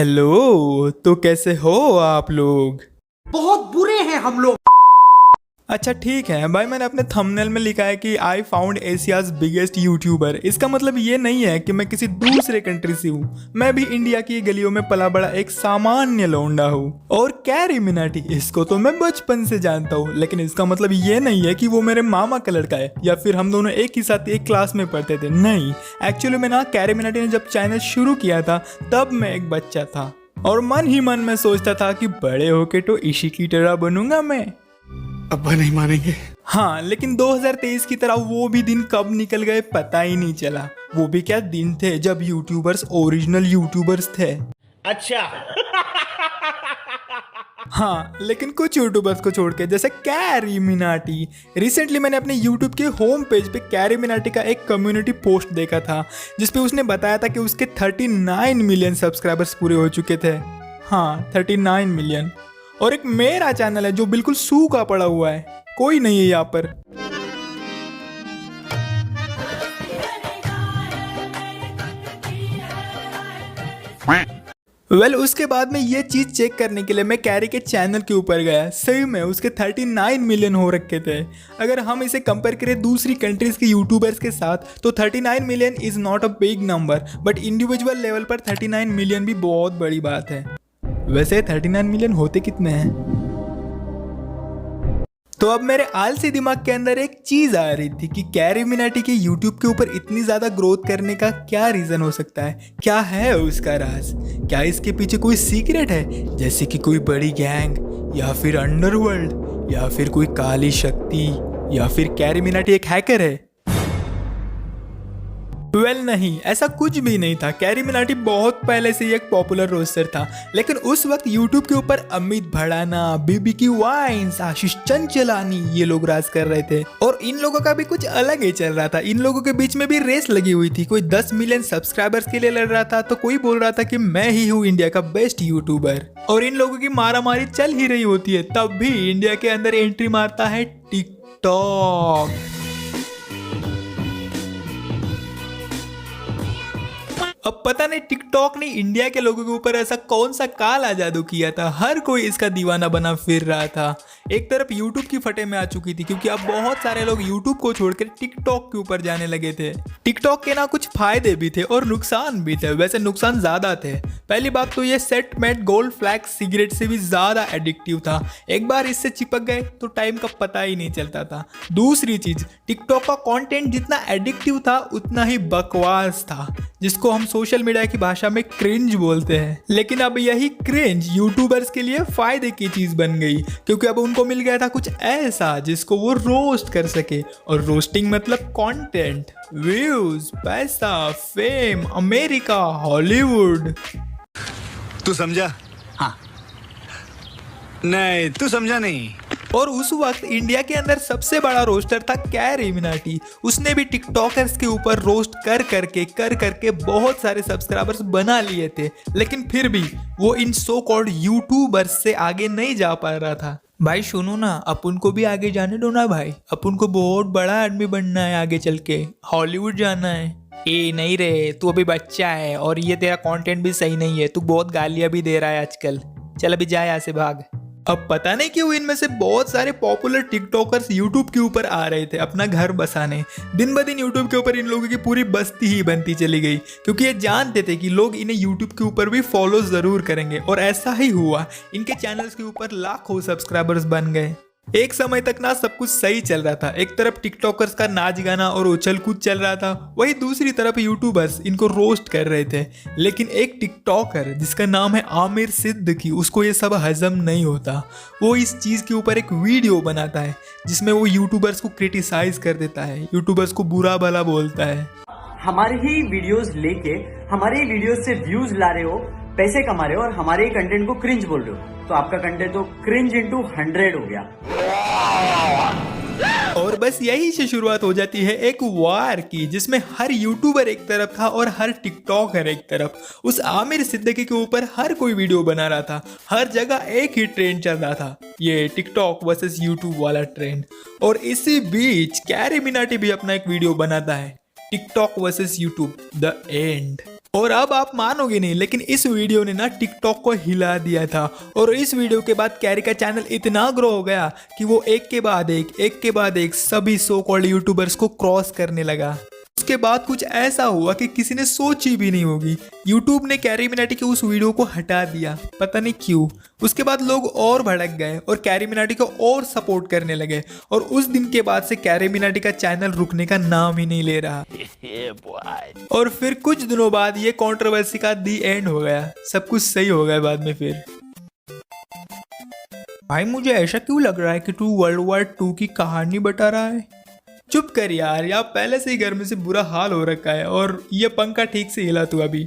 Hello. तो कैसे हो आप लोग? बहुत बुरे हैं हम लोग। अच्छा ठीक है भाई, मैंने अपने थंबनेल में लिखा है कि I found Asia's biggest YouTuber. इसका मतलब ये नहीं है कि मैं किसी दूसरे कंट्री से हूँ। मैं भी इंडिया की गलियों में पला बड़ा एक सामान्य लौंडा हूँ। और कैरी मिनाटी, इसको तो मैं बचपन से जानता हूँ, लेकिन इसका मतलब ये नहीं है कि वो मेरे मामा का लड़का है या फिर हम दोनों एक ही साथ एक क्लास में पढ़ते थे। नहीं, एक्चुअली में ना, कैरी मिनाटी ने जब चैनल शुरू किया था तब मैं एक बच्चा था और मन ही मन में सोचता था कि बड़े होके तो इसी की तरह बनूंगा मैं। अब्बा नहीं मानेंगे। हाँ, लेकिन 2023 की तरह वो भी दिन कब निकल गए पता ही नहीं चला। वो भी क्या दिन थे जब यूट्यूबर्स ओरिजिनल यूट्यूबर्स थे। अच्छा। हाँ, लेकिन कुछ यूट्यूबर्स को छोड़ के, जैसे कैरी मिनाटी। रिसेंटली मैंने अपने यूट्यूब के होम पेज पे कैरी मिनाटी का एक कम्युनिटी पोस्ट देखा था जिसपे उसने बताया था कि उसके 39 मिलियन सब्सक्राइबर्स पूरे हो चुके थे। हाँ, 39 मिलियन। और एक मेरा चैनल है जो बिल्कुल सूखा पड़ा हुआ है, कोई नहीं है यहाँ पर। उसके बाद में ये चीज चेक करने के लिए मैं कैरी के चैनल के ऊपर गया। सही में उसके 39 मिलियन हो रखे थे। अगर हम इसे कंपेयर करें दूसरी कंट्रीज के यूट्यूबर्स के साथ तो 39 million is not a big number, but individual level पर 39 मिलियन भी बहुत बड़ी बात है। वैसे 39 मिलियन होते कितने हैं? तो अब मेरे आलसी दिमाग के अंदर एक चीज आ रही थी कि कैरी मिनाटी के यूट्यूब के ऊपर इतनी ज्यादा ग्रोथ करने का क्या रीजन हो सकता है? क्या है उसका राज? क्या इसके पीछे कोई सीक्रेट है, जैसे कि कोई बड़ी गैंग या फिर अंडरवर्ल्ड या फिर कोई काली शक्ति या फिर कैरी मिनाटी एक हैकर है? नहीं, ऐसा कुछ भी नहीं था। कैरी मिनाटी बहुत पहले से ही एक पॉपुलर रोस्टर था, लेकिन उस वक्त यूट्यूब के ऊपर अमित भड़ाना, बीबीक्यू वाइन्स, आशीष चंचलानी, ये लोग राज कर रहे थे। और इन लोगों का भी कुछ अलग ही चल रहा था। इन लोगों के बीच में भी रेस लगी हुई थी। कोई 10 मिलियन सब्सक्राइबर्स के लिए लड़ रहा था तो कोई बोल रहा था कि मैं ही हूँ इंडिया का बेस्ट यूट्यूबर। और इन लोगों की मारामारी चल ही रही होती है, तब भी इंडिया के अंदर एंट्री मारता है टिकटॉक। अब पता नहीं टिकटॉक ने इंडिया के लोगों के ऊपर ऐसा कौन सा काला जादू किया था, हर कोई इसका दीवाना बना फिर रहा था। एक तरफ यूट्यूब की फटे में आ चुकी थी क्योंकि अब बहुत सारे लोग यूट्यूब को छोड़कर टिकटॉक के ऊपर जाने लगे थे। टिकटॉक के ना कुछ फायदे भी थे और नुकसान भी थे। वैसे नुकसान ज्यादा थे। पहली बात तो ये set met gold flag cigarette से भी ज्यादा एडिक्टिव था। एक बार इससे चिपक गए तो टाइम का पता ही नहीं चलता था। दूसरी चीज, टिकटॉक का कंटेंट जितना एडिक्टिव था उतना ही बकवास था, जिसको हम सोशल मीडिया की भाषा में क्रिंज बोलते हैं। लेकिन अब यही क्रिंज यूट्यूबर्स के लिए फायदे की चीज बन गई, क्योंकि अब उनको मिल गया था कुछ ऐसा जिसको वो रोस्ट कर सके। और रोस्टिंग मतलब कंटेंट, व्यूज, पैसा, फेम, अमेरिका, हॉलीवुड। तू समझा? हाँ। नहीं, तू समझा नहीं। और उस वक्त इंडिया के अंदर सबसे बड़ा रोस्टर था कैरी मिनाटी। उसने भी टिकटॉकर्स के ऊपर रोस्ट कर करके बहुत सारे सब्सक्राइबर्स बना लिए थे, लेकिन फिर भी वो इन सो कॉल्ड यूट्यूबर्स से आगे नहीं जा पा रहा था। भाई सुनो ना, अपन को भी आगे जाने दो ना भाई। अपन को बहुत बड़ा आदमी बनना है, आगे चल के हॉलीवुड जाना है। ए नहीं रे, तू अभी बच्चा है और ये तेरा कंटेंट भी सही नहीं है। तू बहुत गालियां भी दे रहा है आजकल। चल अभी जा यहाँ से, भाग। अब पता नहीं क्यों इनमें से बहुत सारे पॉपुलर टिकटॉकर्स यूट्यूब के ऊपर आ रहे थे अपना घर बसाने। दिन ब दिन यूट्यूब के ऊपर इन लोगों की पूरी बस्ती ही बनती चली गई, क्योंकि ये जानते थे कि लोग इन्हें यूट्यूब के ऊपर भी फॉलो जरूर करेंगे। और ऐसा ही हुआ, इनके चैनल्स के ऊपर लाखों सब्सक्राइबर्स बन गए। एक समय तक ना सब कुछ सही चल रहा था। एक तरफ टिकटॉकर्स का नाच गाना और उछल कूद चल रहा था, वही दूसरी तरफ यूट्यूबर्स इनको रोस्ट कर रहे थे। लेकिन एक टिकटॉकर जिसका नाम है आमिर सिद्दीकी, उसको ये सब हजम नहीं होता। वो इस चीज के ऊपर एक वीडियो बनाता है जिसमें वो यूट्यूबर्स को क्रिटिसाइज कर देता है, यूट्यूबर्स को बुरा भला बोलता है। हमारे ही वीडियोस लेके हमारे ही वीडियोस से व्यूज ला रहे हो, पैसे कमा रहे हो और हमारे ही कंटेंट को क्रिंज बोल रहे हो, तो आपका कंटेंट तो क्रिंज इंटू 100 हो गया। और बस यही से शुरुआत हो जाती है एक वार की, जिसमें हर यूट्यूबर एक तरफ था और हर टिकटॉकर एक तरफ। उस आमिर सिद्दीकी के ऊपर हर कोई वीडियो बना रहा था। हर जगह एक ही ट्रेंड चल रहा था, ये टिकटॉक वर्सेस यूट्यूब वाला ट्रेंड। और इसी बीच कैरी मिनाटी भी अपना एक वीडियो बनाता है, TikTok versus YouTube the end. और अब आप मानोगे नहीं, लेकिन इस वीडियो ने ना टिकटॉक को हिला दिया था। और इस वीडियो के बाद कैरी का चैनल इतना ग्रो हो गया कि वो एक के बाद एक सभी सो कॉल्ड यूट्यूबर्स को क्रॉस करने लगा। उसके बाद कुछ ऐसा हुआ कि किसी ने सोची भी नहीं होगी। यूट्यूब ने कैरी मिनाटी के उस वीडियो को हटा दिया, पता नहीं क्यों। उसके बाद लोग और भड़क गए और कैरी मिनाटी को और सपोर्ट करने लगे। और उस दिन के बाद से कैरी मिनाटी का चैनल रुकने का नाम ही नहीं ले रहा। और फिर कुछ दिनों बाद ये कंट्रोवर्सी का दी एंड हो गया, सब कुछ सही हो गया बाद में। फिर भाई मुझे ऐसा क्यों लग रहा है कि तू वर्ल्ड वॉर 2 की कहानी बता रहा है? चुप कर यार, यहाँ पहले से ही गर्मी से बुरा हाल हो रखा है और ये पंखा ठीक से हिला तू अभी।